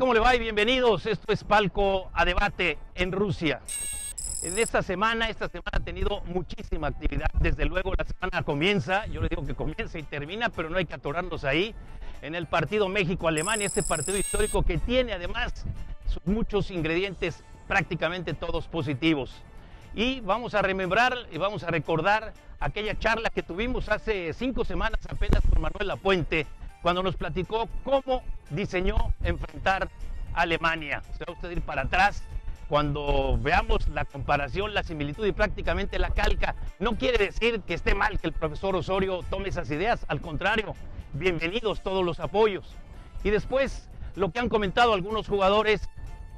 ¿Cómo le va? Y bienvenidos. Esto es Palco a Debate en Rusia. En esta semana ha tenido muchísima actividad. Desde luego la semana comienza, yo le digo que comienza y termina, pero no hay que atorarnos ahí. En el partido México-Alemania, este partido histórico que tiene además muchos ingredientes, prácticamente todos positivos. Y vamos a remembrar y vamos a recordar aquella charla que tuvimos hace 5 semanas apenas con Manuel Lapuente, cuando nos platicó cómo diseñó enfrentar a Alemania. Se va usted a ir para atrás cuando veamos la comparación, la similitud y prácticamente la calca. No quiere decir que esté mal que el profesor Osorio tome esas ideas, al contrario, bienvenidos todos los apoyos. Y después, lo que han comentado algunos jugadores,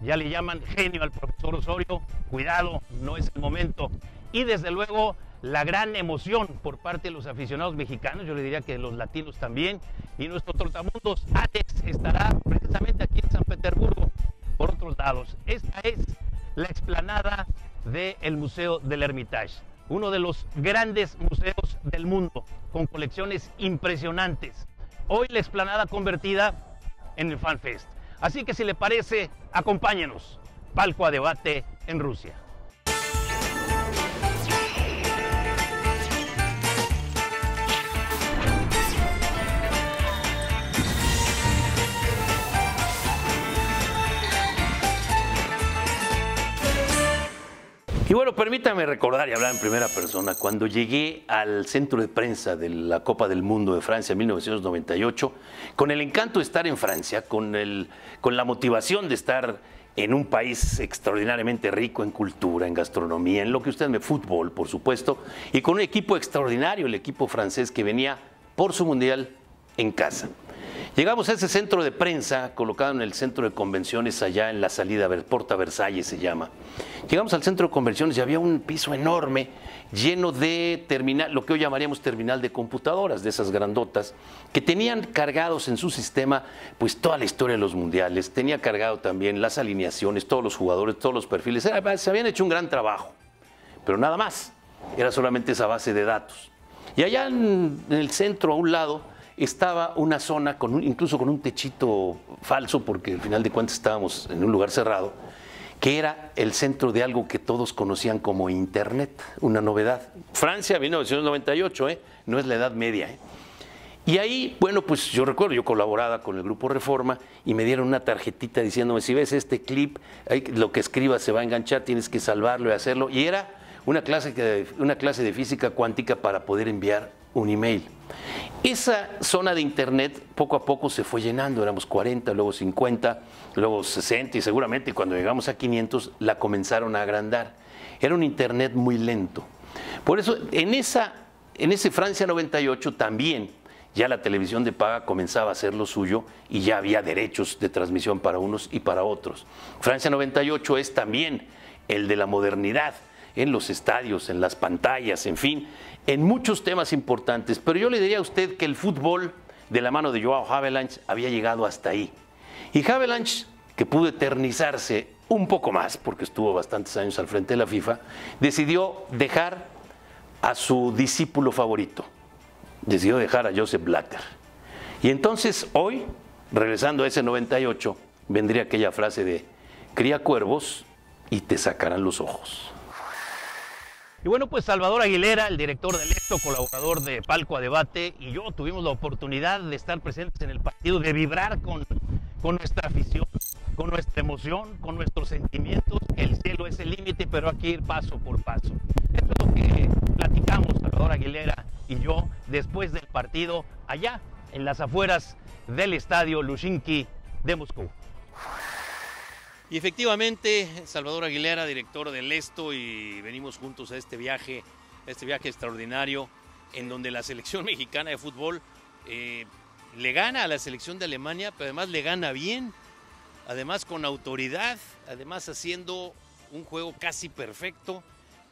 ya le llaman genio al profesor Osorio, cuidado, no es el momento. Y desde luego, la gran emoción por parte de los aficionados mexicanos, yo le diría que los latinos también, y nuestro trotamundos Alex estará precisamente aquí en San Petersburgo, por otros lados. Esta es la explanada del Museo del Hermitage, uno de los grandes museos del mundo, con colecciones impresionantes. Hoy la explanada convertida en el Fan Fest. Así que si le parece, acompáñenos. Palco a Debate en Rusia. Y bueno, permítame recordar y hablar en primera persona. Cuando llegué al centro de prensa de la Copa del Mundo de Francia en 1998, con el encanto de estar en Francia, con la motivación de estar en un país extraordinariamente rico en cultura, en gastronomía, en lo que usted me fútbol, por supuesto, y con un equipo extraordinario, el equipo francés que venía por su mundial en casa. Llegamos a ese centro de prensa, colocado en el centro de convenciones allá en la salida, Porta Versalles se llama. Llegamos al centro de convenciones y había un piso enorme lleno de terminal, lo que hoy llamaríamos terminal de computadoras, de esas grandotas, que tenían cargados en su sistema pues toda la historia de los mundiales, tenía cargado también las alineaciones, todos los jugadores, todos los perfiles. Se habían hecho un gran trabajo, pero nada más, era solamente esa base de datos. Y allá en el centro, a un lado, estaba una zona incluso con un techito falso, porque al final de cuentas estábamos en un lugar cerrado, que era el centro de algo que todos conocían como Internet, una novedad. Francia, 1998, no es la Edad Media. Y ahí, bueno, pues yo recuerdo, yo colaboraba con el Grupo Reforma y me dieron una tarjetita diciéndome, si ves este clip, lo que escribas se va a enganchar, tienes que salvarlo y hacerlo. Y era una clase de física cuántica para poder enviar un email. Esa zona de Internet poco a poco se fue llenando, éramos 40, luego 50, luego 60 y seguramente cuando llegamos a 500 la comenzaron a agrandar. Era un Internet muy lento. Por eso en ese Francia 98 también ya la televisión de paga comenzaba a hacer lo suyo y ya había derechos de transmisión para unos y para otros. Francia 98 es también el de la modernidad en los estadios, en las pantallas, en fin, en muchos temas importantes. Pero yo le diría a usted que el fútbol de la mano de Joao Havelange había llegado hasta ahí. Y Havelange, que pudo eternizarse un poco más, porque estuvo bastantes años al frente de la FIFA, decidió dejar a su discípulo favorito, decidió dejar a Joseph Blatter. Y entonces hoy, regresando a ese 98, vendría aquella frase de cría cuervos y te sacarán los ojos. Y bueno, pues Salvador Aguilera, el director del Esto, colaborador de Palco a Debate, y yo tuvimos la oportunidad de estar presentes en el partido, de vibrar con nuestra afición, con nuestra emoción, con nuestros sentimientos. El cielo es el límite, pero hay que ir paso por paso. Esto es lo que platicamos Salvador Aguilera y yo después del partido allá en las afueras del estadio Luzhniki de Moscú. Y efectivamente, Salvador Aguilera, director del Esto, y venimos juntos a este viaje extraordinario en donde la selección mexicana de fútbol le gana a la selección de Alemania, pero además le gana bien, además con autoridad, además haciendo un juego casi perfecto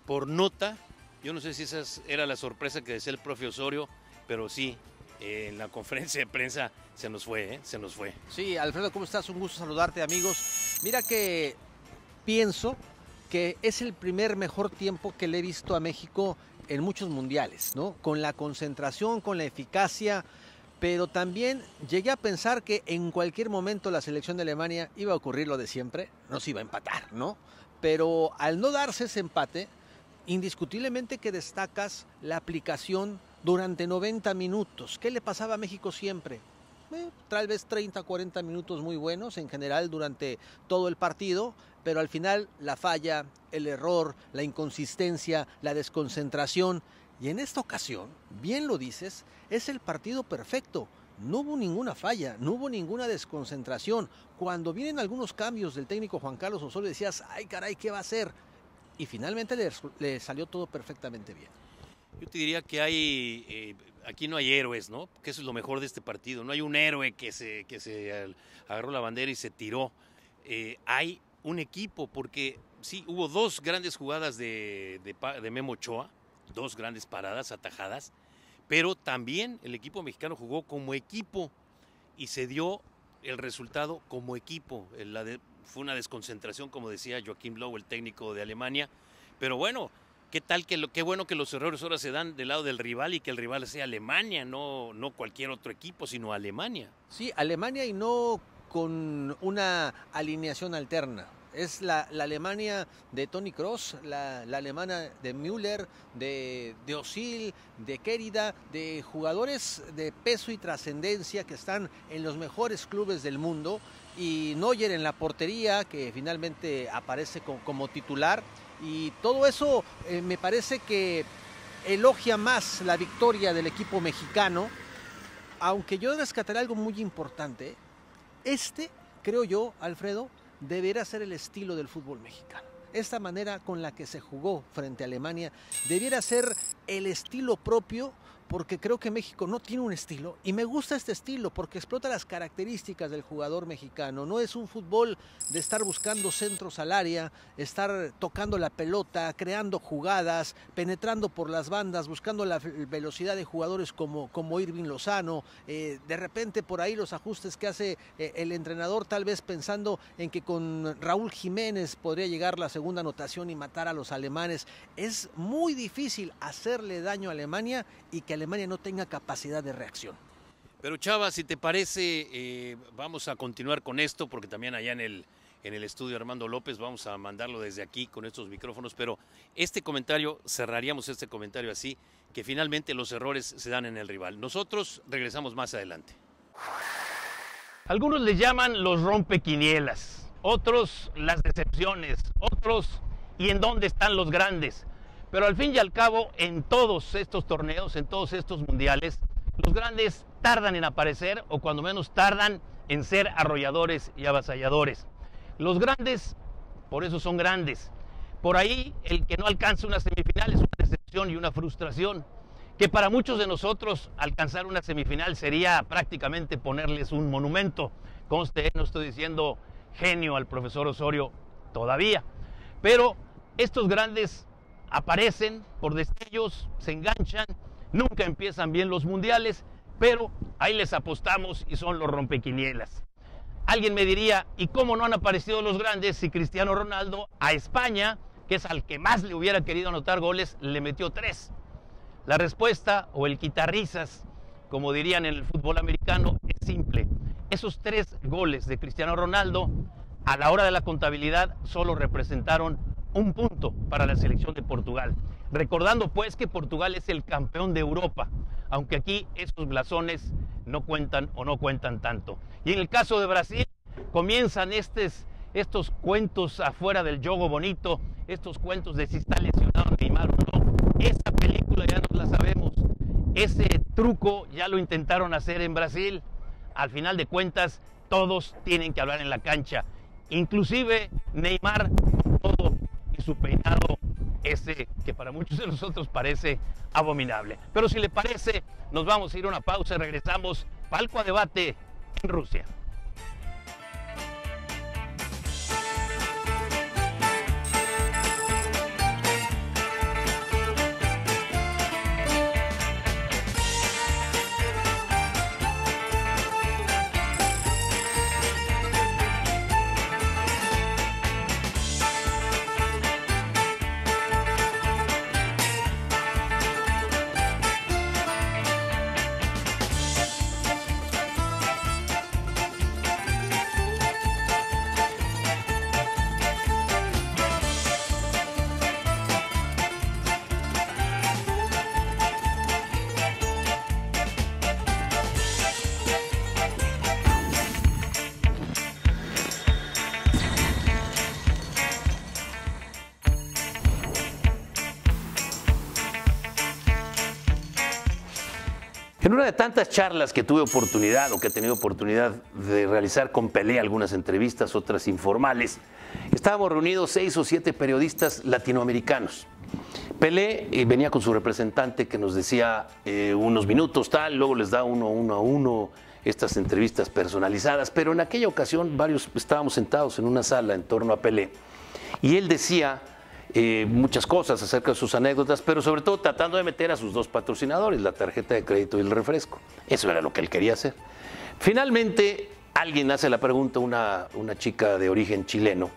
por nota. Yo no sé si esa era la sorpresa que decía el profe Osorio, pero sí, en la conferencia de prensa se nos fue, se nos fue. Sí, Alfredo, ¿cómo estás? Un gusto saludarte, amigos. Mira que pienso que es el primer mejor tiempo que le he visto a México en muchos mundiales, ¿no? Con la concentración, con la eficacia, pero también llegué a pensar que en cualquier momento la selección de Alemania iba a ocurrir lo de siempre, nos iba a empatar, ¿no? Pero al no darse ese empate, indiscutiblemente que destacas la aplicación durante 90 minutos. ¿Qué le pasaba a México siempre? Tal vez 30, 40 minutos muy buenos en general durante todo el partido, pero al final la falla, el error, la inconsistencia, la desconcentración. Y en esta ocasión, bien lo dices, es el partido perfecto. No hubo ninguna falla, no hubo ninguna desconcentración. Cuando vienen algunos cambios del técnico Juan Carlos Osorio decías, ay caray, ¿qué va a hacer? Y finalmente le salió todo perfectamente bien. Yo te diría que aquí no hay héroes, ¿no? Que eso es lo mejor de este partido. No hay un héroe que se agarró la bandera y se tiró. Hay un equipo, porque sí, hubo dos grandes jugadas de Memo Ochoa, dos grandes paradas atajadas, pero también el equipo mexicano jugó como equipo y se dio el resultado como equipo. Fue una desconcentración, como decía Joachim Löw, el técnico de Alemania, pero bueno, qué bueno que los errores ahora se dan del lado del rival y que el rival sea Alemania, no cualquier otro equipo, sino Alemania. Sí, Alemania, y no con una alineación alterna. Es la Alemania de Toni Kroos, la alemana de Müller, de Özil, de Kérida, de jugadores de peso y trascendencia que están en los mejores clubes del mundo, y Neuer en la portería, que finalmente aparece como titular, y todo eso me parece que elogia más la victoria del equipo mexicano, aunque yo rescataré algo muy importante. Creo yo, Alfredo, deberá ser el estilo del fútbol mexicano. Esta manera con la que se jugó frente a Alemania debiera ser el estilo propio, porque creo que México no tiene un estilo, y me gusta este estilo porque explota las características del jugador mexicano. No es un fútbol de estar buscando centros al área, estar tocando la pelota, creando jugadas, penetrando por las bandas, buscando la velocidad de jugadores como Irving Lozano, de repente por ahí los ajustes que hace el entrenador, tal vez pensando en que con Raúl Jiménez podría llegar la segunda anotación y matar a los alemanes. Es muy difícil hacerle daño a Alemania y que Alemania no tenga capacidad de reacción. Pero Chava, si te parece, vamos a continuar con esto, porque también allá en el estudio Armando López vamos a mandarlo desde aquí con estos micrófonos, pero cerraríamos este comentario así, que finalmente los errores se dan en el rival. Nosotros regresamos más adelante. Algunos le llaman los rompequinielas, otros las decepciones, otros ¿y en dónde están los grandes? Pero al fin y al cabo, en todos estos torneos, en todos estos mundiales, los grandes tardan en aparecer, o cuando menos tardan en ser arrolladores y avasalladores. Los grandes, por eso son grandes. Por ahí, el que no alcanza una semifinal es una decepción y una frustración, que para muchos de nosotros alcanzar una semifinal sería prácticamente ponerles un monumento. Conste, no estoy diciendo genio al profesor Osorio todavía, pero estos grandes aparecen por destellos, se enganchan, nunca empiezan bien los mundiales, pero ahí les apostamos y son los rompequinielas. Alguien me diría, ¿y cómo no han aparecido los grandes si Cristiano Ronaldo a España, que es al que más le hubiera querido anotar goles, le metió 3? La respuesta, o el quitarrisas, como dirían en el fútbol americano, es simple. Esos 3 goles de Cristiano Ronaldo, a la hora de la contabilidad, solo representaron un punto para la selección de Portugal. Recordando pues que Portugal es el campeón de Europa, aunque aquí esos blasones no cuentan o no cuentan tanto. Y en el caso de Brasil, comienzan estos cuentos afuera del jogo bonito, estos cuentos de si está lesionado Neymar o no. Esa película ya nos la sabemos, ese truco ya lo intentaron hacer en Brasil. Al final de cuentas, todos tienen que hablar en la cancha, inclusive Neymar, con todo y su peinado ese que para muchos de nosotros parece abominable. Pero si le parece, nos vamos a ir a una pausa y regresamos. Palco a debate en Rusia. En una de tantas charlas que tuve oportunidad o que he tenido oportunidad de realizar con Pelé, algunas entrevistas, otras informales, estábamos reunidos 6 o 7 periodistas latinoamericanos. Pelé venía con su representante que nos decía unos minutos tal, luego les da uno a uno estas entrevistas personalizadas, pero en aquella ocasión varios estábamos sentados en una sala en torno a Pelé y él decía muchas cosas acerca de sus anécdotas, pero sobre todo tratando de meter a sus 2 patrocinadores, la tarjeta de crédito y el refresco. Eso era lo que él quería hacer. Finalmente, alguien hace la pregunta, una chica de origen chileno,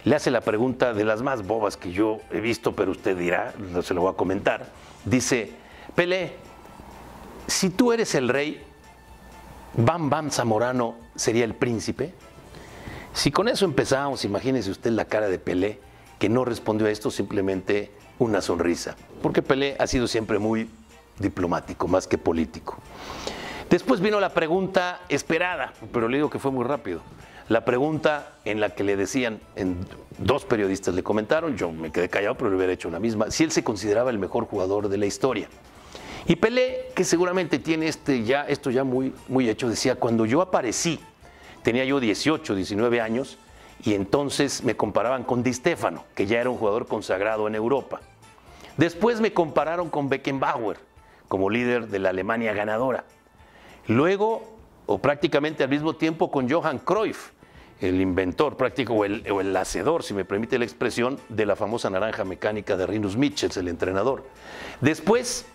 le hace la pregunta de las más bobas que yo he visto, pero usted dirá, se lo voy a comentar. Dice, Pelé, si tú eres el rey, Bam Bam Zamorano sería el príncipe. Si con eso empezamos, imagínese usted la cara de Pelé, que no respondió a esto, simplemente una sonrisa, porque Pelé ha sido siempre muy diplomático, más que político. Después vino la pregunta esperada, pero le digo que fue muy rápido. La pregunta en la que le decían, 2 periodistas le comentaron, yo me quedé callado, pero le hubiera hecho la misma, si él se consideraba el mejor jugador de la historia. Y Pelé, que seguramente tiene esto ya muy hecho, decía, cuando yo aparecí, tenía yo 18, 19 años, y entonces me comparaban con Di Stéfano, que ya era un jugador consagrado en Europa. Después me compararon con Beckenbauer, como líder de la Alemania ganadora. Luego, o prácticamente al mismo tiempo, con Johan Cruyff, el inventor práctico o el hacedor, si me permite la expresión, de la famosa naranja mecánica de Rinus Michels, el entrenador. Después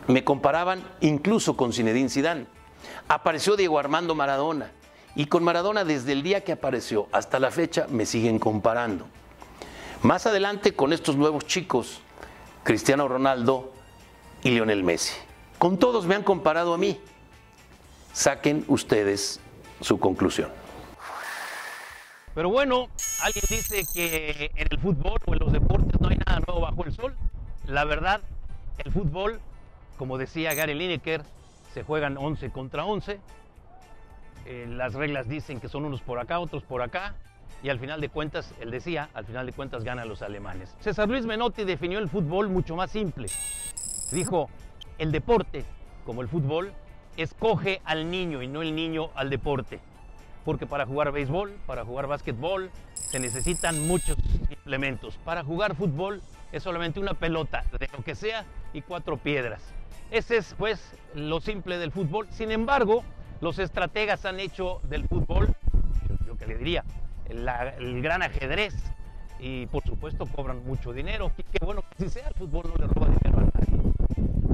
me comparaban incluso con Zinedine Zidane. Apareció Diego Armando Maradona. Y con Maradona, desde el día que apareció hasta la fecha, me siguen comparando. Más adelante, con estos nuevos chicos, Cristiano Ronaldo y Lionel Messi. Con todos me han comparado a mí. Saquen ustedes su conclusión. Pero bueno, alguien dice que en el fútbol o en los deportes no hay nada nuevo bajo el sol. La verdad, el fútbol, como decía Gary Lineker, se juegan 11 contra 11. Las reglas dicen que son unos por acá, otros por acá, y al final de cuentas, él decía, al final de cuentas ganan los alemanes. César Luis Menotti definió el fútbol mucho más simple. Dijo, el deporte, como el fútbol, escoge al niño y no el niño al deporte. Porque para jugar béisbol, para jugar básquetbol, se necesitan muchos implementos. Para jugar fútbol es solamente una pelota, de lo que sea, y 4 piedras. Ese es, pues, lo simple del fútbol. Sin embargo, los estrategas han hecho del fútbol, yo que le diría, el gran ajedrez, y por supuesto cobran mucho dinero. Y qué bueno que si sea, el fútbol no le roba dinero a nadie.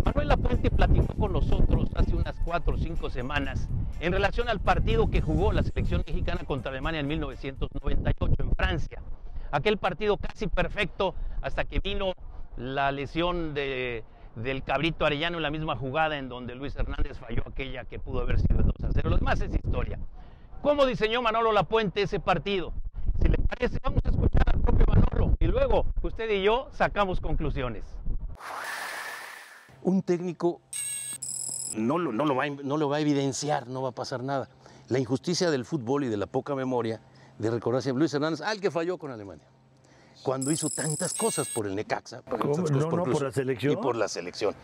Manuel Lapuente platicó con nosotros hace unas 4 o 5 semanas en relación al partido que jugó la selección mexicana contra Alemania en 1998 en Francia. Aquel partido casi perfecto hasta que vino la lesión del Cabrito Arellano en la misma jugada en donde Luis Hernández falló aquella que pudo haber sido 2-0. Lo demás es historia. ¿Cómo diseñó Manolo Lapuente ese partido? Si le parece, vamos a escuchar al propio Manolo y luego usted y yo sacamos conclusiones. Un técnico no lo va a evidenciar, no va a pasar nada. La injusticia del fútbol y de la poca memoria de recordar siempre Luis Hernández, al que falló con Alemania, cuando hizo tantas cosas por el Necaxa, por la selección. Y por la selección.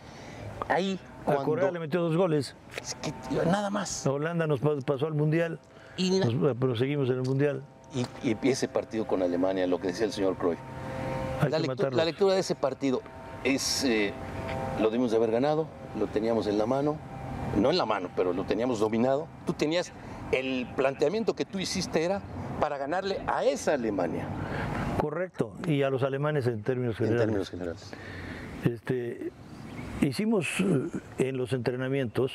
Ahí, cuando... A Corea le metió 2 goles. Es que, nada más. A Holanda nos pasó al Mundial, pero seguimos en el Mundial. Y ese partido con Alemania, lo que decía el señor Cruyff. La lectura de ese partido es... lo debimos de haber ganado, lo teníamos en la mano, no en la mano, pero lo teníamos dominado. Tú tenías, el planteamiento que tú hiciste era para ganarle a esa Alemania. Correcto, y a los alemanes en términos generales. En términos generales. Hicimos en los entrenamientos,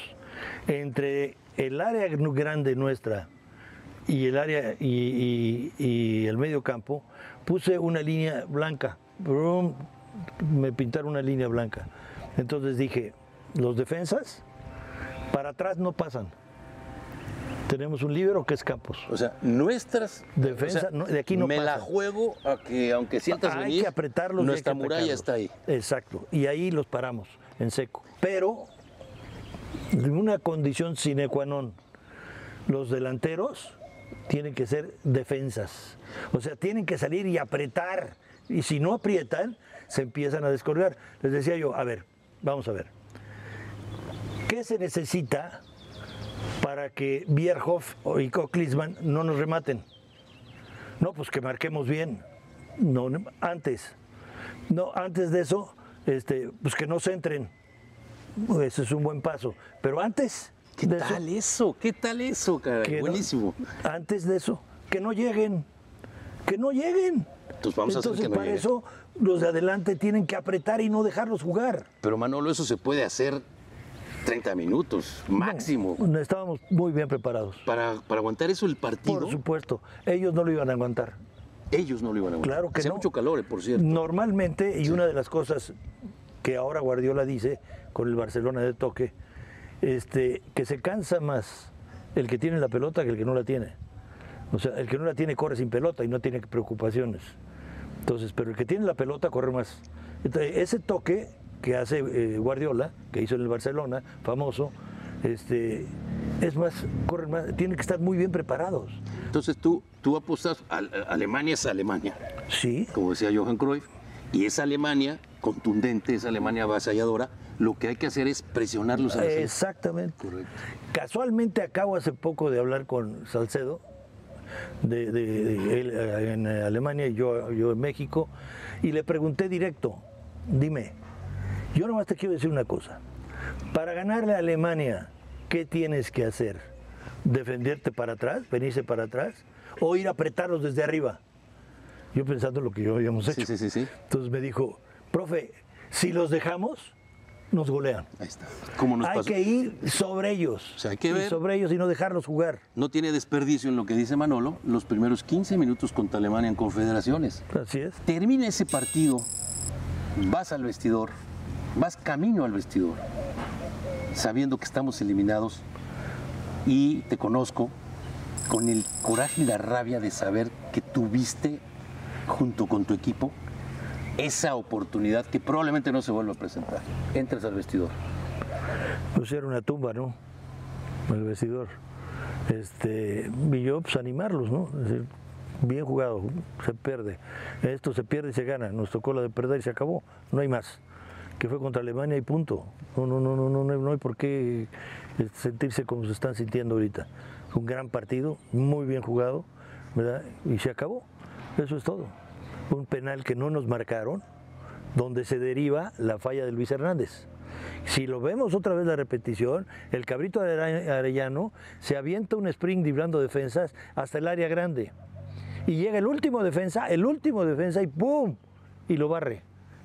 entre el área grande nuestra y el área y el medio campo, puse una línea blanca. Me pintaron una línea blanca. Entonces dije, los defensas para atrás no pasan. Tenemos un líbero que es Campos. O sea, nuestras defensas, o sea, de aquí no me pasan. La juego a que aunque sientas hay venir, que apretarlos, nuestra muralla está ahí. Exacto, y ahí los paramos en seco. Pero en una condición sine qua non, los delanteros tienen que ser defensas. O sea, tienen que salir y apretar. Y si no aprietan, se empiezan a descolgar. Les decía yo, a ver, vamos a ver. ¿Qué se necesita para que Bierhoff y Klinsmann no nos rematen? No, pues que marquemos bien. No, antes de eso, pues que no centren. Ese es un buen paso. Pero antes. ¿Qué tal eso? ¿Qué tal eso, caray? Buenísimo. Antes de eso, que no lleguen. Que no lleguen. Entonces vamos a hacer que no para lleguen. Eso los de adelante tienen que apretar y no dejarlos jugar. Pero Manolo, eso se puede hacer 30 minutos, máximo. No, estábamos muy bien preparados. Para aguantar eso el partido. Por supuesto. Ellos no lo iban a aguantar. Ellos no lo iban a aguantar. Claro que Hacía no. mucho calor, por cierto. Normalmente, y una de las cosas que ahora Guardiola dice con el Barcelona de toque, que se cansa más el que tiene la pelota que el que no la tiene. O sea, el que no la tiene corre sin pelota y no tiene preocupaciones. Entonces, pero el que tiene la pelota corre más. Entonces, ese toque que hace Guardiola, que hizo en el Barcelona, famoso, es más, corren más, tienen que estar muy bien preparados. Entonces tú apostas, Alemania es Alemania. Sí. Como decía Johan Cruyff, y esa Alemania contundente, esa Alemania avasalladora, lo que hay que hacer es presionarlos a la salida. Exactamente. Correcto. Casualmente acabo hace poco de hablar con Salcedo, él en Alemania y yo en México, y le pregunté directo, dime, yo nomás te quiero decir una cosa, para ganarle a Alemania, ¿qué tienes que hacer? ¿Defenderte para atrás, venirse para atrás, o ir a apretarlos desde arriba? Yo pensando en lo que yo habíamos hecho. Sí. Entonces me dijo, profe, si los dejamos, nos golean. Ahí está. ¿Cómo nos Hay pasó? que ir sobre ellos. O sea, hay que ir ver. sobre ellos y no dejarlos jugar. No tiene desperdicio en lo que dice Manolo, los primeros 15 minutos contra Alemania en Confederaciones. Así es. Termina ese partido, vas al vestidor, vas camino al vestidor, sabiendo que estamos eliminados, y te conozco con el coraje y la rabia de saber que tuviste junto con tu equipo esa oportunidad que probablemente no se vuelva a presentar. Entras al vestidor. Pues era una tumba, ¿no? El vestidor. Y yo, pues animarlos, ¿no? Es decir, bien jugado, se pierde. Esto se pierde y se gana. Nos tocó la de perder y se acabó. No hay más. Que fue contra Alemania y punto. No hay por qué sentirse como se están sintiendo ahorita. Un gran partido, muy bien jugado, ¿verdad? Y se acabó. Eso es todo. Un penal que no nos marcaron, donde se deriva la falla de Luis Hernández. Si lo vemos otra vez la repetición, el Cabrito Arellano se avienta un sprint driblando defensas hasta el área grande. Y llega el último defensa y ¡pum! Y lo barre.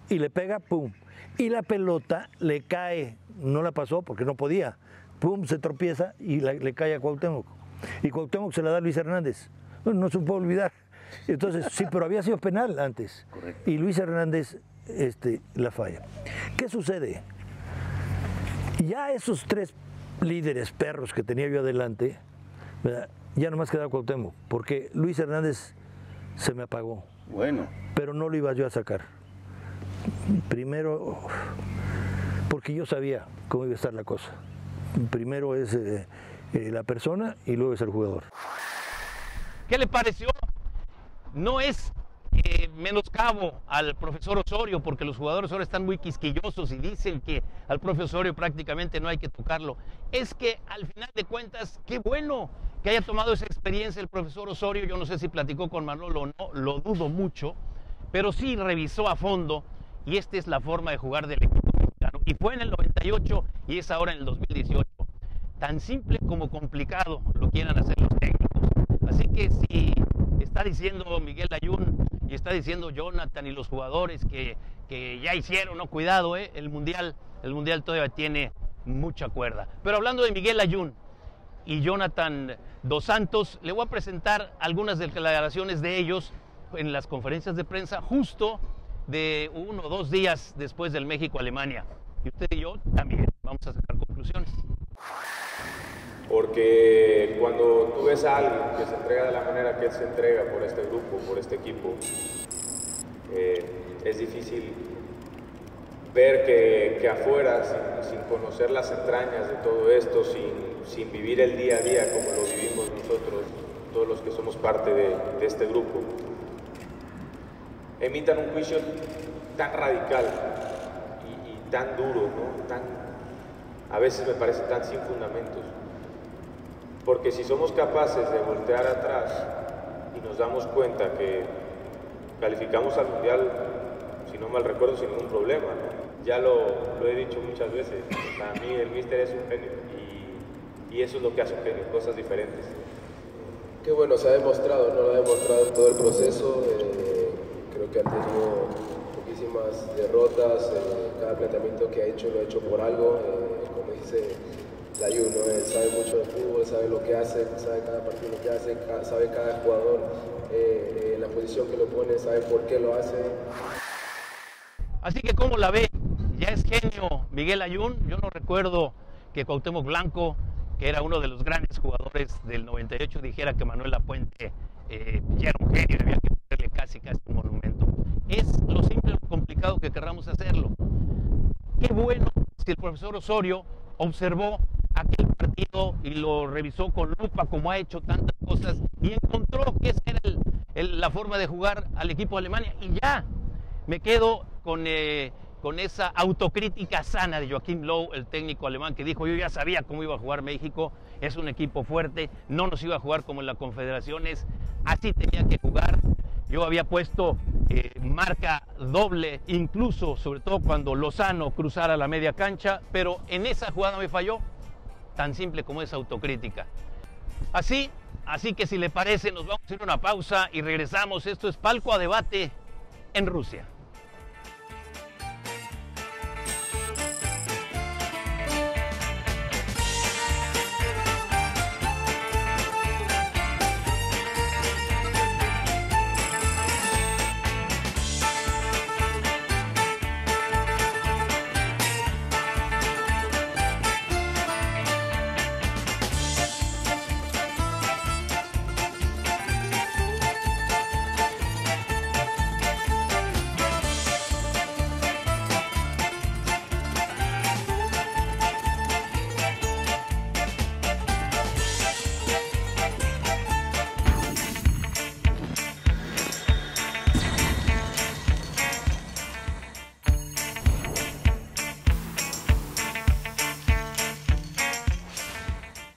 Y le pega, ¡pum! Y la pelota le cae, no la pasó porque no podía. ¡Pum! Se tropieza y le cae a Cuauhtémoc. Y Cuauhtémoc se la da a Luis Hernández. No se puede olvidar. Entonces, sí, pero había sido penal antes. Correcto. Y Luis Hernández la falla. ¿Qué sucede? Ya esos tres líderes perros que tenía yo adelante, ¿verdad? Ya nomás quedaba Cuauhtémoc, porque Luis Hernández se me apagó. Bueno. Pero no lo iba yo a sacar. Primero, porque yo sabía cómo iba a estar la cosa. Primero es la persona y luego es el jugador. ¿Qué le pareció? No es menoscabo al profesor Osorio, porque los jugadores ahora están muy quisquillosos y dicen que al profesor Osorio prácticamente no hay que tocarlo. Es que al final de cuentas, qué bueno que haya tomado esa experiencia el profesor Osorio. Yo no sé si platicó con Manolo o no, lo dudo mucho, pero sí revisó a fondo, y esta es la forma de jugar del equipo mexicano. Y fue en el 98 y es ahora en el 2018. Tan simple como complicado lo quieran hacer los técnicos. Así que si está diciendo Miguel Layún y está diciendo Jonathan y los jugadores que ya hicieron, no, cuidado, el mundial todavía tiene mucha cuerda. Pero hablando de Miguel Layún y Jonathan Dos Santos, le voy a presentar algunas declaraciones de ellos en las conferencias de prensa justo de 1 o 2 días después del México-Alemania. Y usted y yo también vamos a sacar conclusiones. Porque cuando tú ves a alguien que se entrega de la manera que él se entrega por este grupo, por este equipo, es difícil ver que afuera, sin conocer las entrañas de todo esto, sin vivir el día a día como lo vivimos nosotros, todos los que somos parte de este grupo, emitan un juicio tan radical y tan duro, ¿no? a veces me parece tan sin fundamentos. Porque si somos capaces de voltear atrás y nos damos cuenta que calificamos al Mundial, si no mal recuerdo, sin ningún problema, ¿no? Ya lo he dicho muchas veces, para mí el míster es un genio y eso es lo que hace un genio, cosas diferentes. Qué bueno, se ha demostrado, ¿no? Lo ha demostrado en todo el proceso. Creo que ha tenido poquísimas derrotas. Cada planteamiento que ha hecho lo ha hecho por algo. Como dice Layún, ¿no? Él sabe mucho de fútbol, sabe lo que hace, sabe cada partido lo que hace, sabe cada jugador, la posición que lo pone, sabe por qué lo hace. Así que, ¿cómo la ve? Ya es genio Miguel Layún. Yo no recuerdo que Cuauhtémoc Blanco, que era uno de los grandes jugadores del 98, dijera que Manuel Lapuente ya era un genio y había que ponerle casi un monumento. Es lo simple, lo complicado que querramos hacerlo. Qué bueno si el profesor Osorio observó aquel partido y lo revisó con lupa, como ha hecho tantas cosas, y encontró que esa era la forma de jugar al equipo de Alemania. Y ya me quedo con esa autocrítica sana de Joachim Löw, el técnico alemán, que dijo: yo ya sabía cómo iba a jugar México, es un equipo fuerte, no nos iba a jugar como en las Confederaciones, así tenía que jugar. Yo había puesto marca doble, incluso, sobre todo cuando Lozano cruzara la media cancha, pero en esa jugada me falló, tan simple como esa autocrítica. Así que si le parece, nos vamos a ir a una pausa y regresamos. Esto es Palco a Debate en Rusia.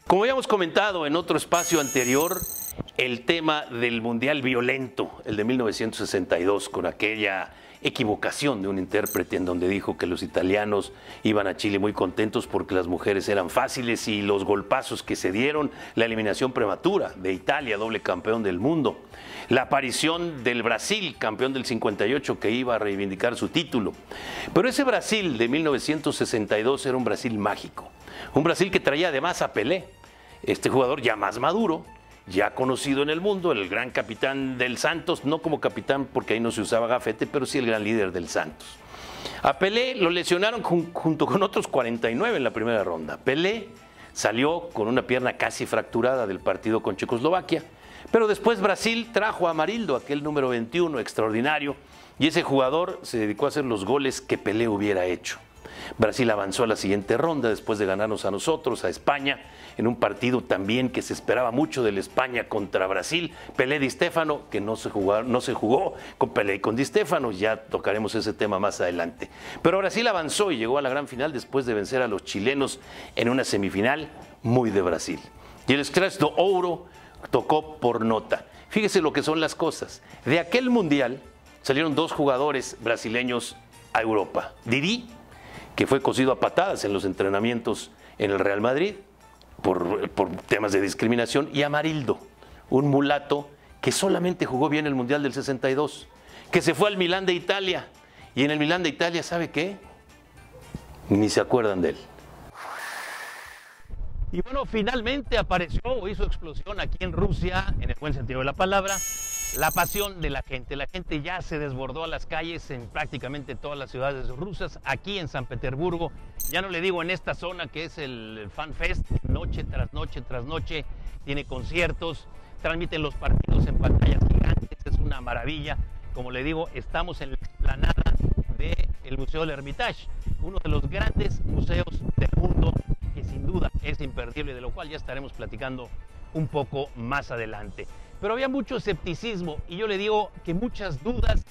Como habíamos comentado en otro espacio anterior, el tema del Mundial violento, el de 1962, con aquella equivocación de un intérprete en donde dijo que los italianos iban a Chile muy contentos porque las mujeres eran fáciles, y los golpazos que se dieron, la eliminación prematura de Italia, doble campeón del mundo, la aparición del Brasil, campeón del 58, que iba a reivindicar su título. Pero ese Brasil de 1962 era un Brasil mágico, un Brasil que traía además a Pelé, este jugador ya más maduro, ya conocido en el mundo, el gran capitán del Santos, no como capitán porque ahí no se usaba gafete, pero sí el gran líder del Santos. A Pelé lo lesionaron junto con otros 49 en la primera ronda. Pelé salió con una pierna casi fracturada del partido con Checoslovaquia, pero después Brasil trajo a Amarildo, aquel número 21 extraordinario, y ese jugador se dedicó a hacer los goles que Pelé hubiera hecho. Brasil avanzó a la siguiente ronda después de ganarnos a nosotros, a España, en un partido también que se esperaba mucho del España contra Brasil. Pelé Di Stéfano, que no se jugó con Pelé y con Di Stéfano, ya tocaremos ese tema más adelante. Pero Brasil avanzó y llegó a la gran final después de vencer a los chilenos en una semifinal muy de Brasil. Y el Scratch do Ouro tocó por nota. Fíjese lo que son las cosas. De aquel mundial salieron dos jugadores brasileños a Europa. Didi, que fue cosido a patadas en los entrenamientos en el Real Madrid por temas de discriminación, y Amarildo, un mulato que solamente jugó bien el Mundial del 62, que se fue al Milán de Italia, y en el Milán de Italia, ¿sabe qué? Ni se acuerdan de él. Y bueno, finalmente apareció o hizo explosión aquí en Rusia, en el buen sentido de la palabra, la pasión de la gente. La gente ya se desbordó a las calles en prácticamente todas las ciudades rusas. Aquí en San Petersburgo, ya no le digo en esta zona que es el Fan Fest, noche tras noche tras noche, tiene conciertos, transmiten los partidos en pantallas gigantes, es una maravilla. Como le digo, estamos en la explanada del Museo del Hermitage, uno de los grandes museos del mundo, que sin duda es imperdible, de lo cual ya estaremos platicando un poco más adelante. Pero había mucho escepticismo, y yo le digo que muchas dudas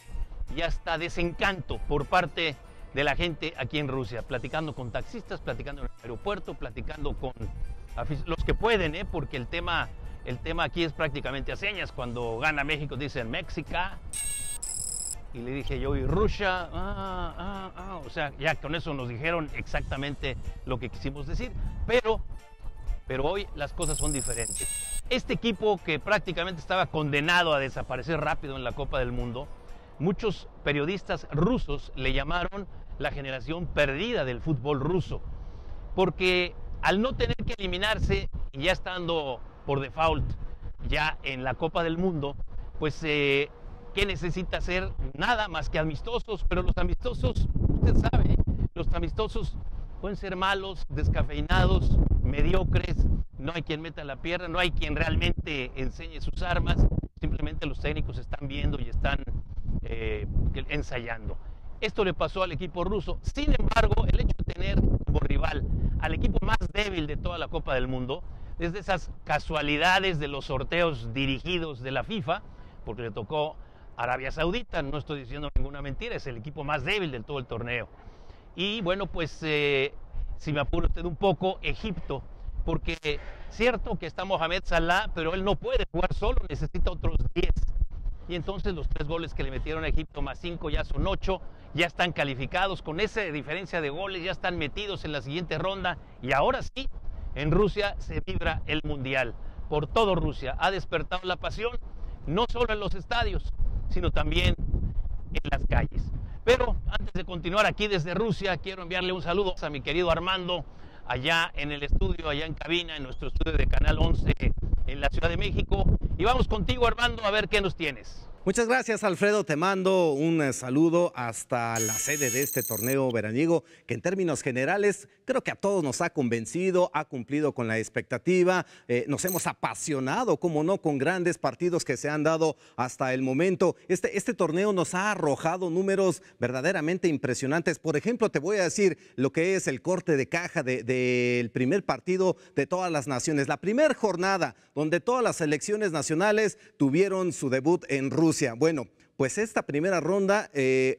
y hasta desencanto por parte de la gente aquí en Rusia, platicando con taxistas, platicando en el aeropuerto, platicando con los que pueden, porque el tema aquí es prácticamente a señas. Cuando gana México dicen Méxica, y le dije yo, y Rusia, o sea, ya con eso nos dijeron exactamente lo que quisimos decir, pero hoy las cosas son diferentes. Este equipo que prácticamente estaba condenado a desaparecer rápido en la Copa del Mundo, muchos periodistas rusos le llamaron la generación perdida del fútbol ruso, porque al no tener que eliminarse y ya estando por default ya en la Copa del Mundo, pues ¿qué necesita hacer? Nada más que amistosos, pero los amistosos, usted sabe, los amistosos pueden ser malos, descafeinados, mediocres, no hay quien meta la pierna, no hay quien realmente enseñe sus armas, simplemente los técnicos están viendo y están ensayando. Esto le pasó al equipo ruso. Sin embargo, el hecho de tener como rival al equipo más débil de toda la Copa del Mundo, desde esas casualidades de los sorteos dirigidos de la FIFA, porque le tocó Arabia Saudita, no estoy diciendo ninguna mentira, es el equipo más débil de todo el torneo. Y bueno, pues si me apura usted un poco, Egipto, porque cierto que está Mohamed Salah, pero él no puede jugar solo, necesita otros 10. Y entonces los 3 goles que le metieron a Egipto más 5 ya son 8, ya están calificados, con esa diferencia de goles ya están metidos en la siguiente ronda. Y ahora sí, en Rusia se vibra el Mundial. Por todo Rusia ha despertado la pasión, no solo en los estadios, sino también en las calles. Pero antes de continuar aquí desde Rusia, quiero enviarle un saludo a mi querido Armando, allá en el estudio, allá en cabina, en nuestro estudio de Canal 11 en la Ciudad de México. Y vamos contigo, Armando, a ver qué nos tienes. Muchas gracias, Alfredo. Te mando un saludo hasta la sede de este torneo veraniego, que en términos generales creo que a todos nos ha convencido, ha cumplido con la expectativa. Nos hemos apasionado, como no, con grandes partidos que se han dado hasta el momento. Este torneo nos ha arrojado números verdaderamente impresionantes. Por ejemplo, te voy a decir lo que es el corte de caja del primer partido de todas las naciones. La primera jornada donde todas las selecciones nacionales tuvieron su debut en Rusia. Bueno, pues esta primera ronda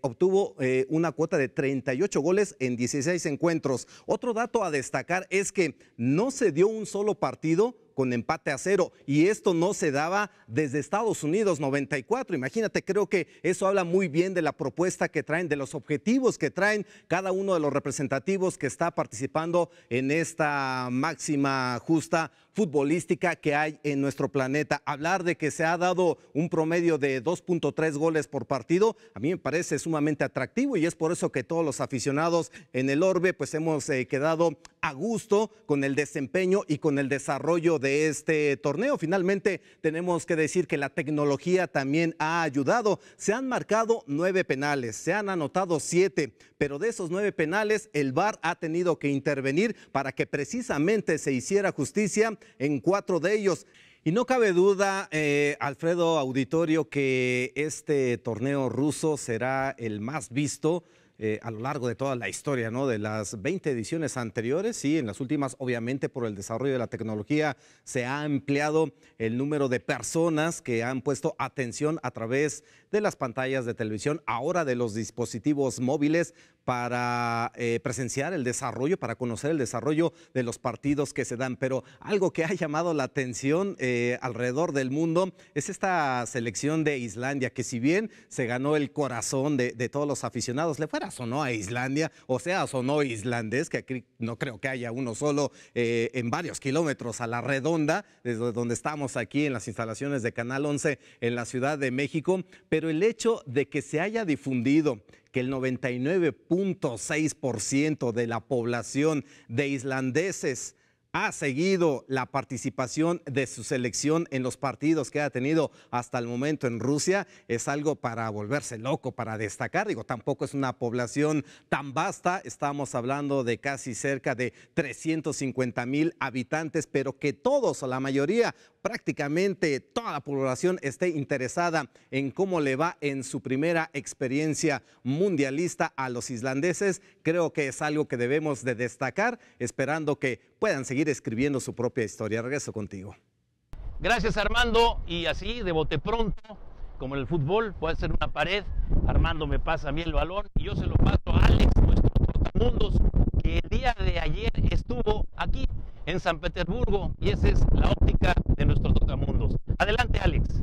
obtuvo una cuota de 38 goles en 16 encuentros. Otro dato a destacar es que no se dio un solo partido con empate a 0, y esto no se daba desde Estados Unidos 94. Imagínate, creo que eso habla muy bien de la propuesta que traen, de los objetivos que traen cada uno de los representativos que está participando en esta máxima justa futbolística que hay en nuestro planeta. Hablar de que se ha dado un promedio de 2.3 goles por partido, a mí me parece sumamente atractivo, y es por eso que todos los aficionados en el Orbe pues hemos quedado a gusto con el desempeño y con el desarrollo de este torneo. Finalmente tenemos que decir que la tecnología también ha ayudado. Se han marcado 9 penales, se han anotado 7, pero de esos 9 penales el VAR ha tenido que intervenir para que precisamente se hiciera justicia en 4 de ellos. Y no cabe duda, Alfredo, auditorio, que este torneo ruso será el más visto a lo largo de toda la historia, ¿no? De las 20 ediciones anteriores, sí, en las últimas, obviamente, por el desarrollo de la tecnología, se ha ampliado el número de personas que han puesto atención a través de las pantallas de televisión, ahora de los dispositivos móviles, para presenciar el desarrollo, para conocer el desarrollo de los partidos que se dan. Pero algo que ha llamado la atención alrededor del mundo es esta selección de Islandia, que si bien se ganó el corazón de todos los aficionados, le fuera sonó a Islandia, o sea, sonó islandés, que aquí no creo que haya uno solo en varios kilómetros a la redonda, desde donde estamos aquí en las instalaciones de Canal 11 en la Ciudad de México, pero el hecho de que se haya difundido que el 99.6% de la población de islandeses ha seguido la participación de su selección en los partidos que ha tenido hasta el momento en Rusia, es algo para volverse loco, para destacar. Digo, tampoco es una población tan vasta, estamos hablando de casi cerca de 350,000 habitantes, pero que todos, o la mayoría, prácticamente toda la población esté interesada en cómo le va en su primera experiencia mundialista a los islandeses, creo que es algo que debemos de destacar, esperando que puedan seguir escribiendo su propia historia. Regreso contigo. Gracias, Armando. Y así, de bote pronto, como en el fútbol, puede ser una pared, Armando me pasa a mí el balón y yo se lo paso a Alex. Tocamundos, que el día de ayer estuvo aquí en San Petersburgo, y esa es la óptica de nuestro Tocamundos. Adelante, Alex.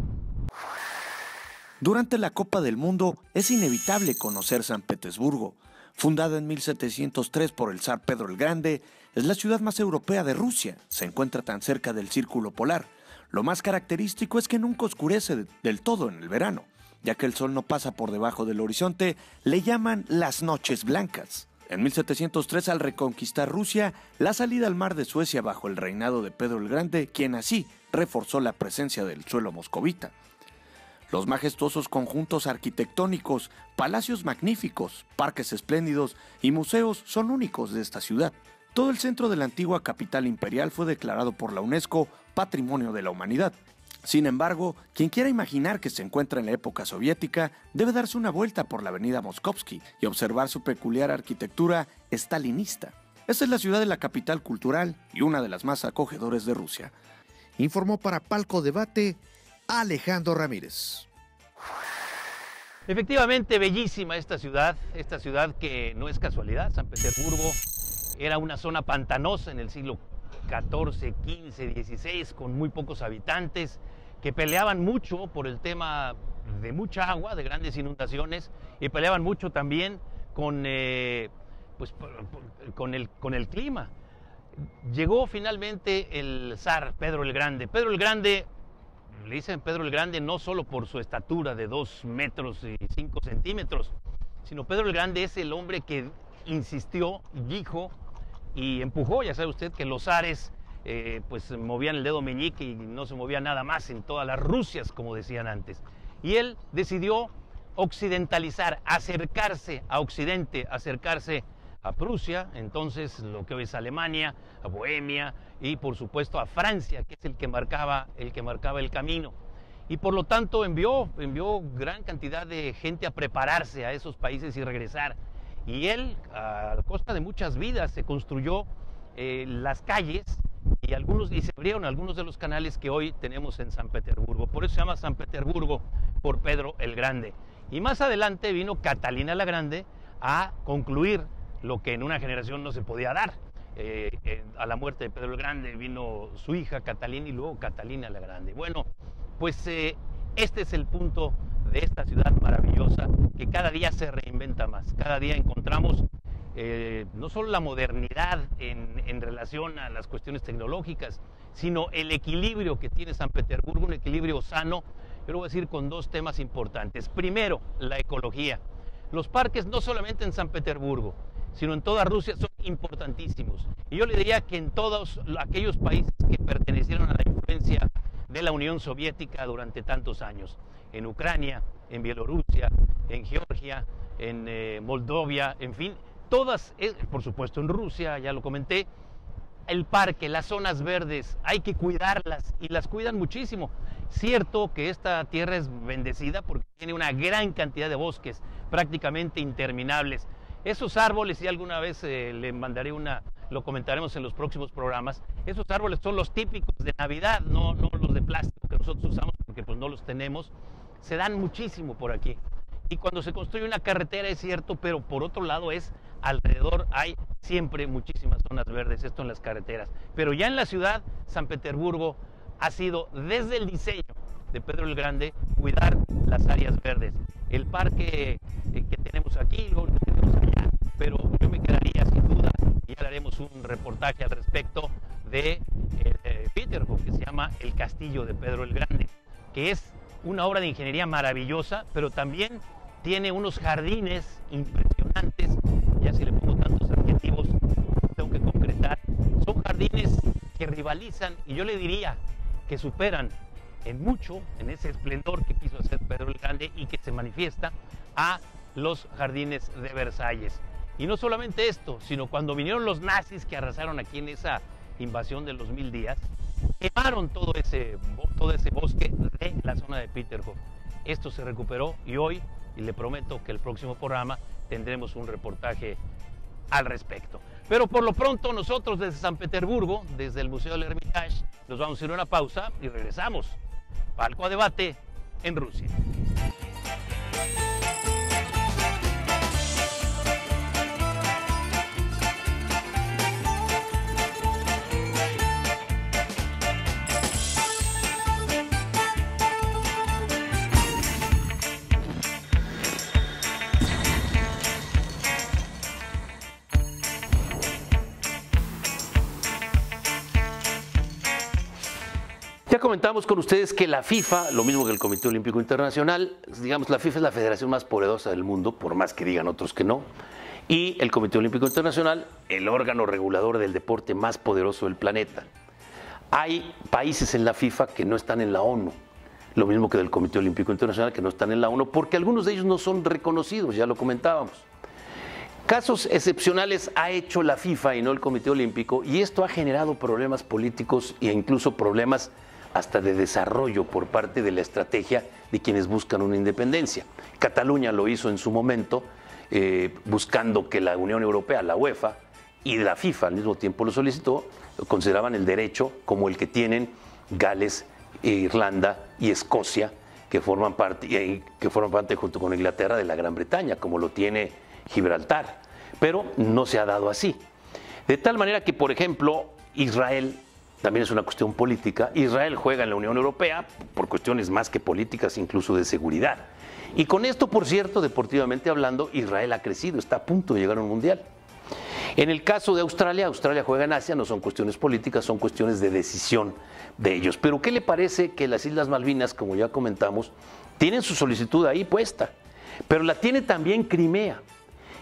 Durante la Copa del Mundo es inevitable conocer San Petersburgo. Fundada en 1703 por el zar Pedro el Grande, es la ciudad más europea de Rusia. Se encuentra tan cerca del Círculo Polar. Lo más característico es que nunca oscurece del todo en el verano. Ya que el sol no pasa por debajo del horizonte, le llaman las noches blancas. En 1703, al reconquistar Rusia, la salida al mar de Suecia bajo el reinado de Pedro el Grande, quien así reforzó la presencia del suelo moscovita. Los majestuosos conjuntos arquitectónicos, palacios magníficos, parques espléndidos y museos son únicos de esta ciudad. Todo el centro de la antigua capital imperial fue declarado por la UNESCO Patrimonio de la Humanidad. Sin embargo, quien quiera imaginar que se encuentra en la época soviética debe darse una vuelta por la avenida Moskovsky y observar su peculiar arquitectura stalinista. Esta es la ciudad de la capital cultural y una de las más acogedores de Rusia. Informó para Palco Debate Alejandro Ramírez. Efectivamente, bellísima esta ciudad que no es casualidad. San Petersburgo era una zona pantanosa en el siglo XIV, XV, XVI, con muy pocos habitantes, que peleaban mucho por el tema de mucha agua, de grandes inundaciones, y peleaban mucho también con el clima. Llegó finalmente el zar Pedro el Grande. Pedro el Grande, le dicen Pedro el Grande no solo por su estatura de 2 metros y 5 centímetros, sino Pedro el Grande es el hombre que insistió, dijo y empujó. Ya sabe usted que los zares pues movían el dedo meñique y no se movía nada más en todas las Rusias, como decían antes. Y él decidió occidentalizar, acercarse a Occidente, acercarse a Prusia, entonces lo que hoy es Alemania, a Bohemia y por supuesto a Francia, que es el que marcaba el camino. Y por lo tanto envió gran cantidad de gente a prepararse a esos países y regresar. Y él, a costa de muchas vidas, se construyó las calles y se abrieron algunos de los canales que hoy tenemos en San Petersburgo. Por eso se llama San Petersburgo, por Pedro el Grande. Y más adelante vino Catalina la Grande a concluir lo que en una generación no se podía dar. A la muerte de Pedro el Grande vino su hija Catalina y luego Catalina la Grande. Bueno, pues este es el punto de esta ciudad maravillosa que cada día se reinventa más. Cada día encontramos no solo la modernidad en relación a las cuestiones tecnológicas, sino el equilibrio que tiene San Petersburgo, un equilibrio sano. Yo lo voy a decir con 2 temas importantes. Primero, la ecología. Los parques no solamente en San Petersburgo, sino en toda Rusia son importantísimos. Y yo le diría que en todos aquellos países que pertenecieron a la influencia de la Unión Soviética durante tantos años, en Ucrania, en Bielorrusia, en Georgia, en Moldovia, en fin, todas, por supuesto en Rusia, ya lo comenté, el parque, las zonas verdes, hay que cuidarlas y las cuidan muchísimo. Cierto que esta tierra es bendecida porque tiene una gran cantidad de bosques, prácticamente interminables. Esos árboles, y alguna vez le mandaré lo comentaremos en los próximos programas, esos árboles son los típicos de Navidad, no los de plástico que nosotros usamos porque pues no los tenemos, se dan muchísimo por aquí. Y cuando se construye una carretera es cierto, pero por otro lado alrededor hay siempre muchísimas zonas verdes, esto en las carreteras. Pero ya en la ciudad, San Petersburgo ha sido desde el diseño de Pedro el Grande cuidar las áreas verdes. El parque que tenemos aquí, lo que tenemos allá, pero yo me quedaría sin duda, y ya haremos un reportaje al respecto de Peterhof, que se llama El Castillo de Pedro el Grande, que es una obra de ingeniería maravillosa, pero también tiene unos jardines impresionantes. Ya si le pongo tantos adjetivos, tengo que concretar. Son jardines que rivalizan, y yo le diría que superan en mucho, en ese esplendor que quiso hacer Pedro el Grande y que se manifiesta a los jardines de Versalles. Y no solamente esto, sino cuando vinieron los nazis que arrasaron aquí en esa invasión de los 1000 días, quemaron todo ese bosque de la zona de Peterhof. Esto se recuperó y hoy, y le prometo que el próximo programa tendremos un reportaje al respecto. Pero por lo pronto nosotros desde San Petersburgo, desde el Museo del Hermitage, nos vamos a ir a una pausa y regresamos. Palco a Debate en Rusia. Ya comentamos con ustedes que la FIFA, lo mismo que el Comité Olímpico Internacional, digamos, la FIFA es la federación más poderosa del mundo, por más que digan otros que no, y el Comité Olímpico Internacional, el órgano regulador del deporte más poderoso del planeta. Hay países en la FIFA que no están en la ONU, lo mismo que del Comité Olímpico Internacional, que no están en la ONU, porque algunos de ellos no son reconocidos, ya lo comentábamos. Casos excepcionales ha hecho la FIFA y no el Comité Olímpico, y esto ha generado problemas políticos e incluso problemas hasta de desarrollo por parte de la estrategia de quienes buscan una independencia. Cataluña lo hizo en su momento, buscando que la Unión Europea, la UEFA, y la FIFA al mismo tiempo lo solicitó, consideraban el derecho como el que tienen Gales, Irlanda y Escocia, que forman parte junto con Inglaterra de la Gran Bretaña, como lo tiene Gibraltar. Pero no se ha dado así. De tal manera que, por ejemplo, Israel, también es una cuestión política, Israel juega en la Unión Europea por cuestiones más que políticas, incluso de seguridad. Y con esto, por cierto, deportivamente hablando, Israel ha crecido, está a punto de llegar a un mundial. En el caso de Australia, Australia juega en Asia, no son cuestiones políticas, son cuestiones de decisión de ellos. Pero ¿qué le parece que las Islas Malvinas, como ya comentamos, tienen su solicitud ahí puesta? Pero la tiene también Crimea.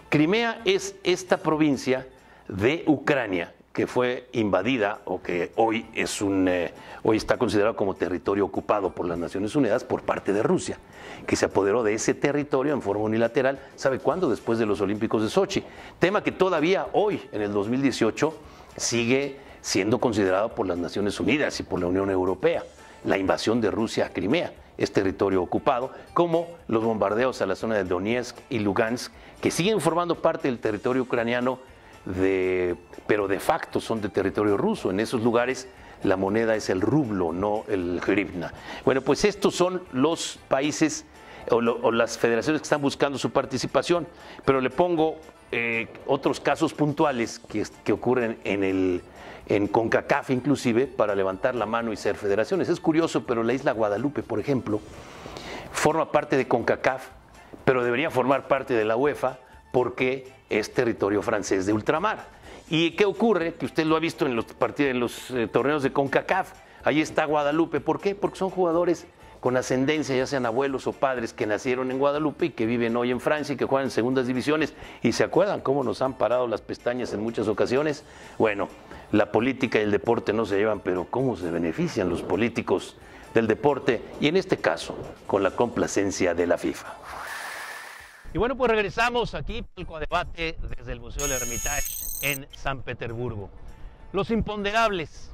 Crimea es esta provincia de Ucrania que fue invadida o que hoy está considerado como territorio ocupado por las Naciones Unidas por parte de Rusia, que se apoderó de ese territorio en forma unilateral, ¿sabe cuándo? Después de los Olímpicos de Sochi. Tema que todavía hoy, en el 2018, sigue siendo considerado por las Naciones Unidas y por la Unión Europea. La invasión de Rusia a Crimea es territorio ocupado, como los bombardeos a la zona de Donetsk y Lugansk, que siguen formando parte del territorio ucraniano, pero de facto son de territorio ruso. En esos lugares la moneda es el rublo, no el hryvnia. Bueno, pues estos son los países o las federaciones que están buscando su participación, pero le pongo otros casos puntuales que ocurren en CONCACAF inclusive, para levantar la mano y ser federaciones. Es curioso, pero la isla Guadalupe, por ejemplo, forma parte de CONCACAF, pero debería formar parte de la UEFA porque es territorio francés de ultramar. ¿Y qué ocurre? Que usted lo ha visto en los torneos de CONCACAF. Ahí está Guadalupe. ¿Por qué? Porque son jugadores con ascendencia, ya sean abuelos o padres que nacieron en Guadalupe y que viven hoy en Francia y que juegan en segundas divisiones. ¿Y se acuerdan cómo nos han parado las pestañas en muchas ocasiones? Bueno, la política y el deporte no se llevan, pero ¿cómo se benefician los políticos del deporte? Y en este caso, con la complacencia de la FIFA. Y bueno, pues regresamos aquí al debate desde el Museo del Hermitage en San Petersburgo. Los imponderables,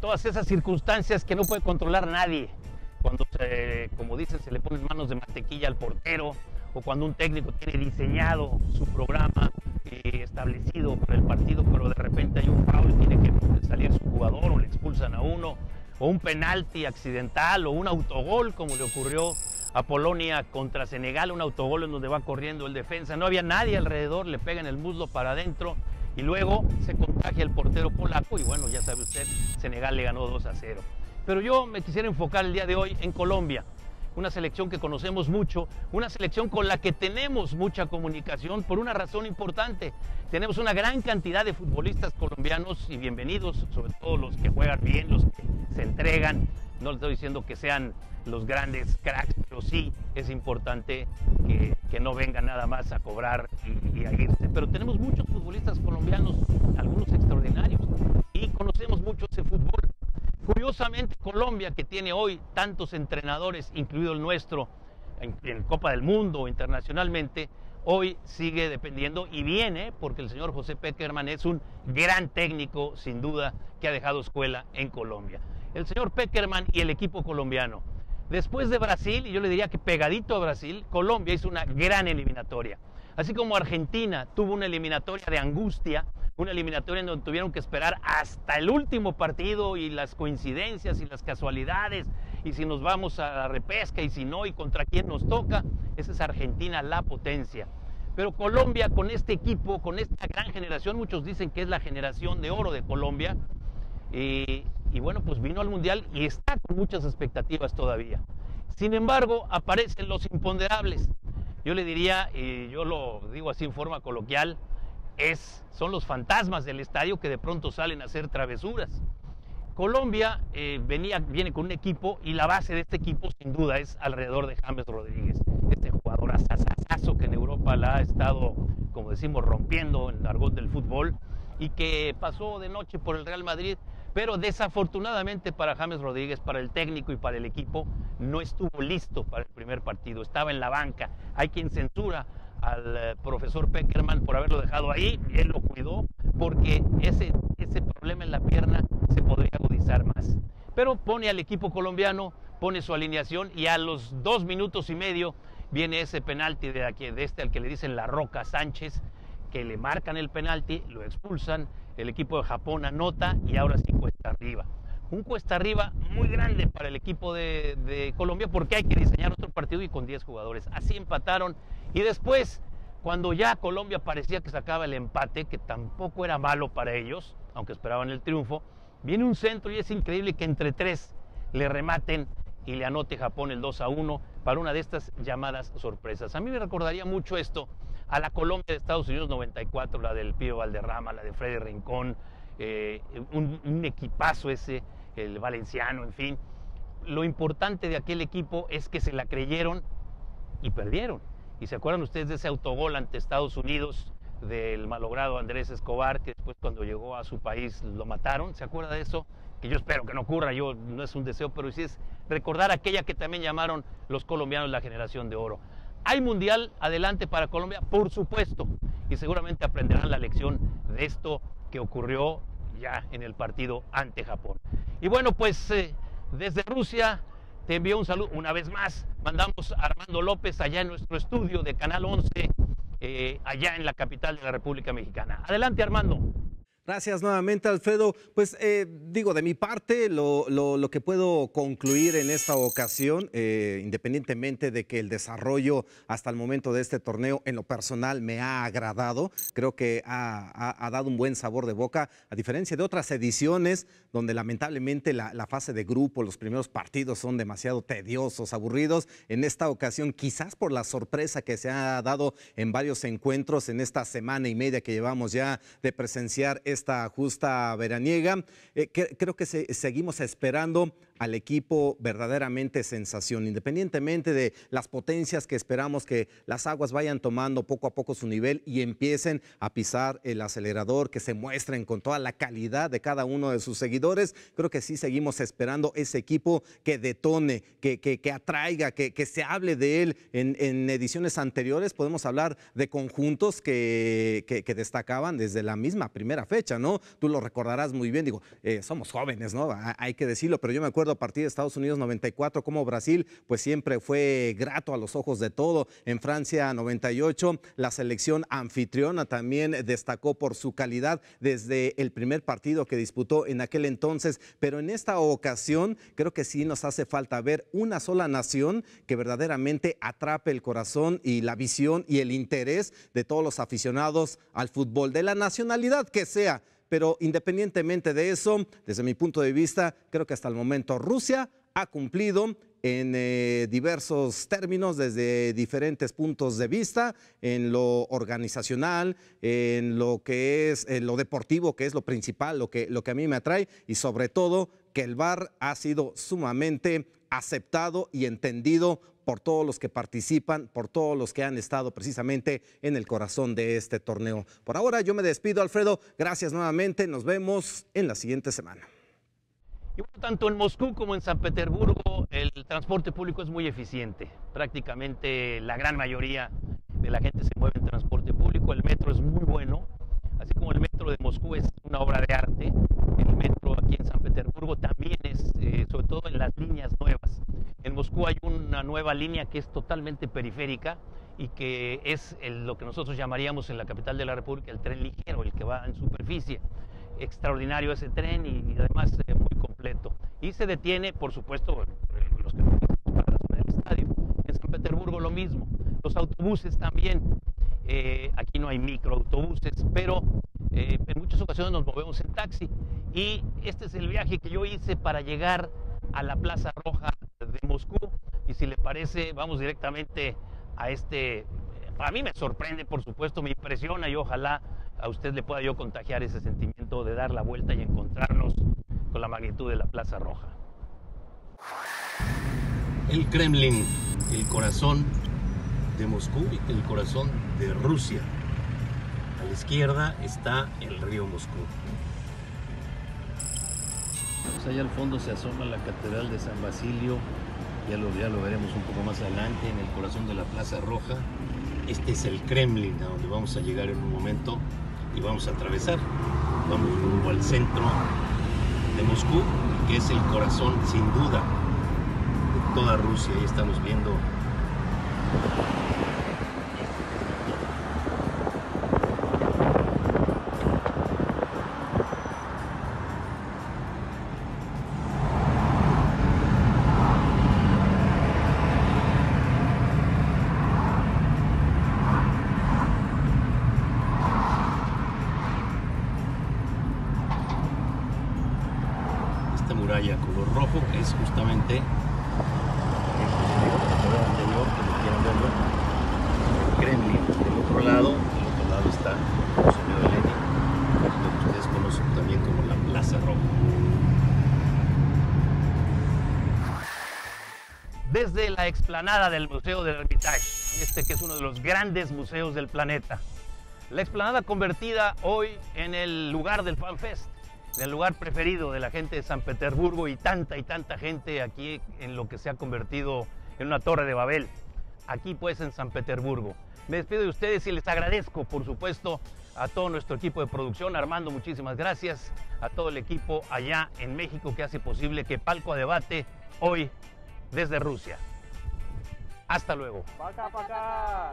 todas esas circunstancias que no puede controlar nadie. Cuando, como dicen, se le ponen manos de mantequilla al portero, o cuando un técnico tiene diseñado su programa establecido por el partido, pero de repente hay un foul, tiene que salir su jugador o le expulsan a uno, o un penalti accidental o un autogol, como le ocurrió a Polonia contra Senegal, un autogol en donde va corriendo el defensa, no había nadie alrededor, le pegan el muslo para adentro y luego se contagia el portero polaco y bueno, ya sabe usted, Senegal le ganó 2-0. Pero yo me quisiera enfocar el día de hoy en Colombia, una selección que conocemos mucho, una selección con la que tenemos mucha comunicación por una razón importante. Tenemos una gran cantidad de futbolistas colombianos y bienvenidos, sobre todo los que juegan bien, los que se entregan. No les estoy diciendo que sean los grandes cracks, pero sí es importante que no vengan nada más a cobrar y a irse. Pero tenemos muchos futbolistas colombianos, algunos extraordinarios, y conocemos mucho ese fútbol. Curiosamente, Colombia, que tiene hoy tantos entrenadores, incluido el nuestro, en Copa del Mundo internacionalmente, hoy sigue dependiendo y viene porque el señor José Pekerman es un gran técnico, sin duda, que ha dejado escuela en Colombia. El señor Pekerman y el equipo colombiano. Después de Brasil, y yo le diría que pegadito a Brasil, Colombia hizo una gran eliminatoria. Así como Argentina tuvo una eliminatoria de angustia, una eliminatoria en donde tuvieron que esperar hasta el último partido y las coincidencias y las casualidades, y si nos vamos a la repesca y si no, y contra quién nos toca. Esa es Argentina, la potencia. Pero Colombia, con este equipo, con esta gran generación, muchos dicen que es la generación de oro de Colombia, y bueno, pues vino al Mundial y está con muchas expectativas todavía. Sin embargo, aparecen los imponderables. Yo le diría, y yo lo digo así en forma coloquial, son los fantasmas del estadio que de pronto salen a hacer travesuras. Colombia viene con un equipo y la base de este equipo sin duda es alrededor de James Rodríguez, este jugador asasazo que en Europa la ha estado, como decimos, rompiendo en el argot del fútbol y que pasó de noche por el Real Madrid, pero desafortunadamente para James Rodríguez, para el técnico y para el equipo, no estuvo listo para el primer partido, estaba en la banca. Hay quien censura al profesor Peckerman por haberlo dejado ahí, y él lo cuidó, porque ese problema en la pierna se podría agudizar más. Pero pone al equipo colombiano, pone su alineación y a los 2 minutos y medio viene ese penalti de al que le dicen La Roca Sánchez, que le marcan el penalti, lo expulsan, el equipo de Japón anota y ahora sí cuesta arriba. Un cuesta arriba muy grande para el equipo de Colombia porque hay que diseñar otro partido y con 10 jugadores. Así empataron y después, cuando ya Colombia parecía que sacaba el empate, que tampoco era malo para ellos, aunque esperaban el triunfo, viene un centro y es increíble que entre 3 le rematen y le anote Japón el 2-1 para una de estas llamadas sorpresas. A mí me recordaría mucho esto a la Colombia de Estados Unidos 94, la del Pío Valderrama, la de Freddy Rincón, un equipazo ese, el valenciano, en fin. Lo importante de aquel equipo es que se la creyeron y perdieron. Y se acuerdan ustedes de ese autogol ante Estados Unidos del malogrado Andrés Escobar, que después cuando llegó a su país lo mataron. ¿Se acuerda de eso? Que yo espero que no ocurra, no es un deseo, pero sí es recordar aquella que también llamaron los colombianos la generación de oro. ¿Hay mundial adelante para Colombia? Por supuesto, y seguramente aprenderán la lección de esto que ocurrió ya en el partido ante Japón. Y bueno, pues desde Rusia te envío un saludo una vez más. Mandamos a Armando López allá en nuestro estudio de Canal 11, allá en la capital de la República Mexicana. Adelante, Armando. Gracias nuevamente, Alfredo. Pues digo, de mi parte, lo que puedo concluir en esta ocasión, independientemente de que el desarrollo hasta el momento de este torneo en lo personal me ha agradado, creo que ha dado un buen sabor de boca, a diferencia de otras ediciones donde lamentablemente la fase de grupo, los primeros partidos son demasiado tediosos, aburridos. En esta ocasión, quizás por la sorpresa que se ha dado en varios encuentros en esta semana y media que llevamos ya de presenciar esta justa veraniega, creo que seguimos esperando al equipo verdaderamente sensación, independientemente de las potencias que esperamos que las aguas vayan tomando poco a poco su nivel y empiecen a pisar el acelerador, que se muestren con toda la calidad de cada uno de sus seguidores. Creo que sí seguimos esperando ese equipo que detone, que atraiga, que se hable de él. En ediciones anteriores podemos hablar de conjuntos que destacaban desde la misma primera fecha, ¿no? Tú lo recordarás muy bien, digo, somos jóvenes, ¿no? Hay que decirlo, pero yo me acuerdo a partir de Estados Unidos 94, como Brasil pues siempre fue grato a los ojos de todo. En Francia 98, la selección anfitriona también destacó por su calidad desde el primer partido que disputó en aquel entonces, pero en esta ocasión creo que sí nos hace falta ver una sola nación que verdaderamente atrape el corazón y la visión y el interés de todos los aficionados al fútbol, de la nacionalidad que sea. Pero independientemente de eso, desde mi punto de vista, creo que hasta el momento Rusia ha cumplido en diversos términos, desde diferentes puntos de vista, en lo organizacional, en lo que es en lo deportivo, que es lo principal, lo que a mí me atrae, y sobre todo que el VAR ha sido sumamente aceptado y entendido por todos los que participan, por todos los que han estado precisamente en el corazón de este torneo. Por ahora yo me despido, Alfredo. Gracias nuevamente. Nos vemos en la siguiente semana. Y bueno, tanto en Moscú como en San Petersburgo el transporte público es muy eficiente. Prácticamente la gran mayoría de la gente se mueve en transporte público. El metro es muy bueno, así como el metro de Moscú es una obra de arte. El metro aquí en San Petersburgo también es, sobre todo en las líneas nuevas. En Moscú hay una nueva línea que es totalmente periférica y que es lo que nosotros llamaríamos en la capital de la República el tren ligero, el que va en superficie. Extraordinario ese tren y además muy completo. Y se detiene, por supuesto, los que no para la zona del estadio. En San Petersburgo lo mismo. Los autobuses también. Aquí no hay microautobuses, pero en muchas ocasiones nos movemos en taxi. Y este es el viaje que yo hice para llegar a la Plaza Roja de Moscú. Y si le parece, vamos directamente a a mí me sorprende, por supuesto, me impresiona y ojalá a usted le pueda yo contagiar ese sentimiento de dar la vuelta y encontrarnos con la magnitud de la Plaza Roja. El Kremlin, el corazón de Moscú, el corazón de Rusia. A la izquierda está el río Moscú. Pues allá al fondo se asoma la Catedral de San Basilio, ya lo veremos un poco más adelante, en el corazón de la Plaza Roja. Este es el Kremlin, a donde vamos a llegar en un momento y vamos a atravesar. Vamos rumbo al centro de Moscú, que es el corazón sin duda de toda Rusia. Ahí estamos viendo esta muralla color rojo, que es justamente anterior, como quieran verlo, el Kremlin. Del otro lado está el Museo de Lenin, lo que ustedes conocen también como la Plaza Roja. Desde la explanada del Museo del Hermitage, que es uno de los grandes museos del planeta. La explanada convertida hoy en el lugar del FanFest, en el lugar preferido de la gente de San Petersburgo y tanta gente aquí en lo que se ha convertido en una torre de Babel, aquí pues en San Petersburgo. Me despido de ustedes y les agradezco, por supuesto, a todo nuestro equipo de producción. Armando, muchísimas gracias. A todo el equipo allá en México que hace posible que Palco a Debate hoy desde Rusia. Hasta luego. Пока-пока.